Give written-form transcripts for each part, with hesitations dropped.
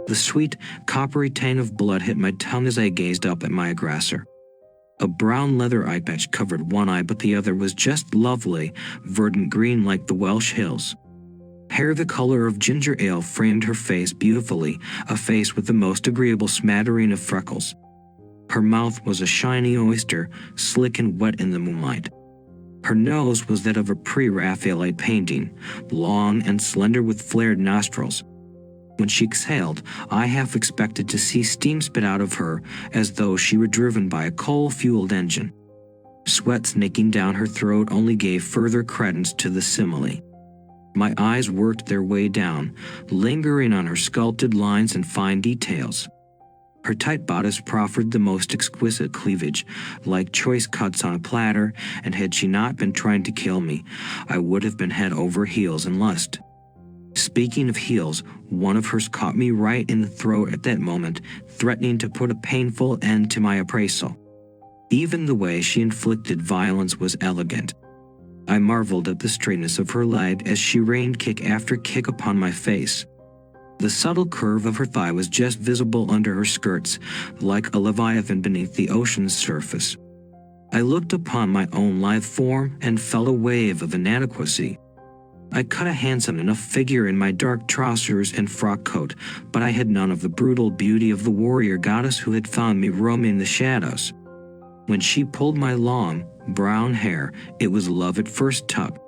The sweet, coppery tang of blood hit my tongue as I gazed up at my aggressor. A brown leather eye patch covered one eye, but the other was just lovely, verdant green like the Welsh hills. Hair the color of ginger ale framed her face beautifully, a face with the most agreeable smattering of freckles. Her mouth was a shiny oyster, slick and wet in the moonlight. Her nose was that of a pre-Raphaelite painting, long and slender with flared nostrils. When she exhaled, I half expected to see steam spit out of her as though she were driven by a coal-fueled engine. Sweat snaking down her throat only gave further credence to the simile. My eyes worked their way down, lingering on her sculpted lines and fine details. Her tight bodice proffered the most exquisite cleavage, like choice cuts on a platter, and had she not been trying to kill me, I would have been head over heels in lust. Speaking of heels, one of hers caught me right in the throat at that moment, threatening to put a painful end to my appraisal. Even the way she inflicted violence was elegant. I marveled at the straightness of her leg as she rained kick after kick upon my face. The subtle curve of her thigh was just visible under her skirts, like a leviathan beneath the ocean's surface. I looked upon my own lithe form and felt a wave of inadequacy. I cut a handsome enough figure in my dark trousers and frock coat, but I had none of the brutal beauty of the warrior goddess who had found me roaming the shadows. When she pulled my long, brown hair, it was love at first tug.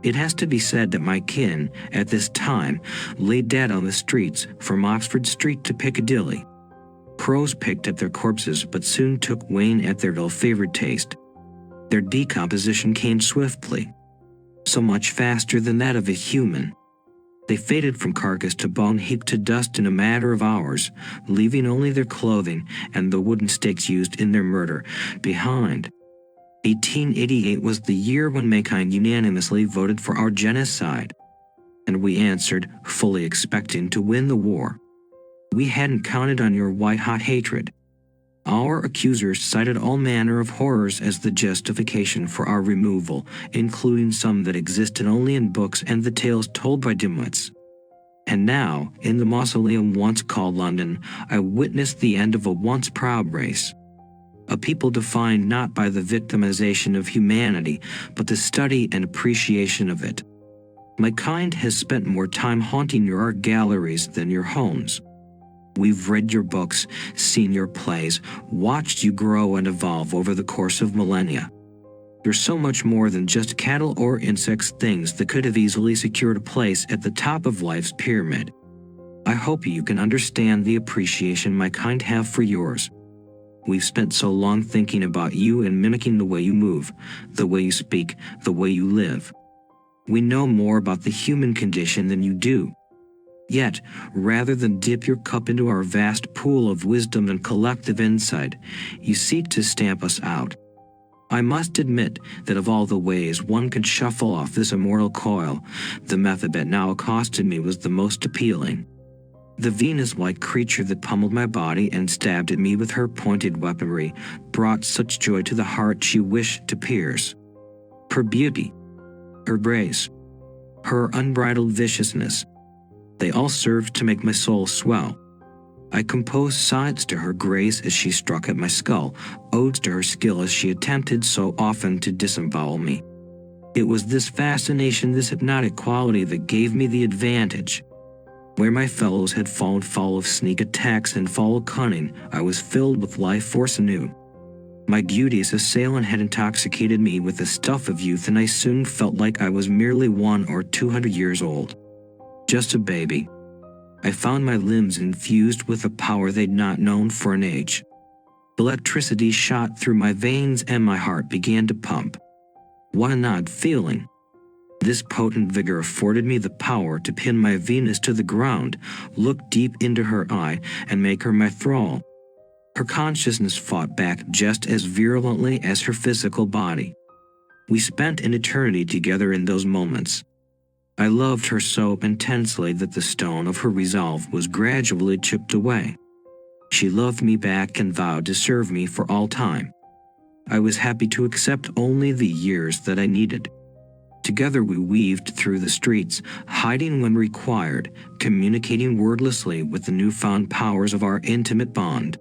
It has to be said that my kin, at this time, lay dead on the streets from Oxford Street to Piccadilly. Crows picked at their corpses but soon took wing at their ill-favored taste. Their decomposition came swiftly, so much faster than that of a human. They faded from carcass to bone, heaped to dust in a matter of hours, leaving only their clothing and the wooden stakes used in their murder behind. 1888 was the year when mankind unanimously voted for our genocide, and we answered, fully expecting to win the war. We hadn't counted on your white-hot hatred. Our accusers cited all manner of horrors as the justification for our removal, including some that existed only in books and the tales told by dimwits. And now, in the mausoleum once called London, I witnessed the end of a once proud race. A people defined not by the victimization of humanity, but the study and appreciation of it. My kind has spent more time haunting your art galleries than your homes. We've read your books, seen your plays, watched you grow and evolve over the course of millennia. You're so much more than just cattle or insects, things that could have easily secured a place at the top of life's pyramid. I hope you can understand the appreciation my kind have for yours. We've spent so long thinking about you and mimicking the way you move, the way you speak, the way you live. We know more about the human condition than you do. Yet, rather than dip your cup into our vast pool of wisdom and collective insight, you seek to stamp us out. I must admit that of all the ways one could shuffle off this immortal coil, the method that now accosted me was the most appealing. The Venus-like creature that pummeled my body and stabbed at me with her pointed weaponry brought such joy to the heart she wished to pierce. Her beauty, her grace, her unbridled viciousness, they all served to make my soul swell. I composed sonnets to her grace as she struck at my skull, odes to her skill as she attempted so often to disembowel me. It was this fascination, this hypnotic quality that gave me the advantage. Where my fellows had fallen foul of sneak attacks and foul cunning, I was filled with life force anew. My beauty's assailant had intoxicated me with the stuff of youth, and I soon felt like I was merely 100 or 200 years old. Just a baby. I found my limbs infused with a power they'd not known for an age. Electricity shot through my veins and my heart began to pump. What an odd feeling. This potent vigor afforded me the power to pin my Venus to the ground, look deep into her eye, and make her my thrall. Her consciousness fought back just as virulently as her physical body. We spent an eternity together in those moments. I loved her so intensely that the stone of her resolve was gradually chipped away. She loved me back and vowed to serve me for all time. I was happy to accept only the years that I needed. Together we weaved through the streets, hiding when required, communicating wordlessly with the newfound powers of our intimate bond.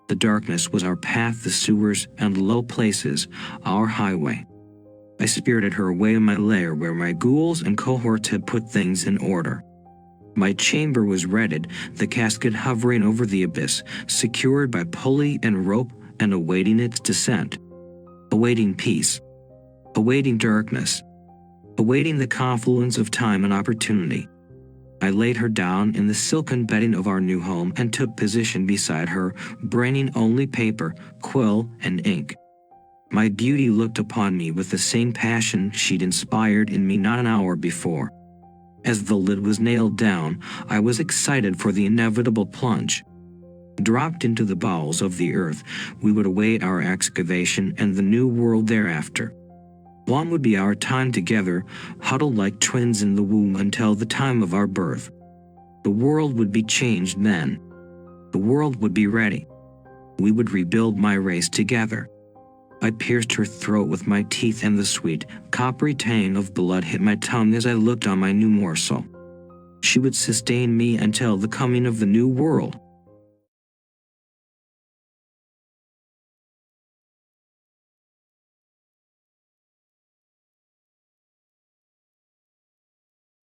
The darkness was our path, the sewers and low places, our highway. I spirited her away in my lair where my ghouls and cohorts had put things in order. My chamber was redded, the casket hovering over the abyss, secured by pulley and rope and awaiting its descent. Awaiting peace. Awaiting darkness. Awaiting the confluence of time and opportunity. I laid her down in the silken bedding of our new home and took position beside her, braining only paper, quill, and ink. My beauty looked upon me with the same passion she'd inspired in me not an hour before. As the lid was nailed down, I was excited for the inevitable plunge. Dropped into the bowels of the earth, we would await our excavation and the new world thereafter. One would be our time together, huddled like twins in the womb until the time of our birth. The world would be changed then. The world would be ready. We would rebuild my race together. I pierced her throat with my teeth and the sweet, coppery tang of blood hit my tongue as I looked on my new morsel. She would sustain me until the coming of the new world.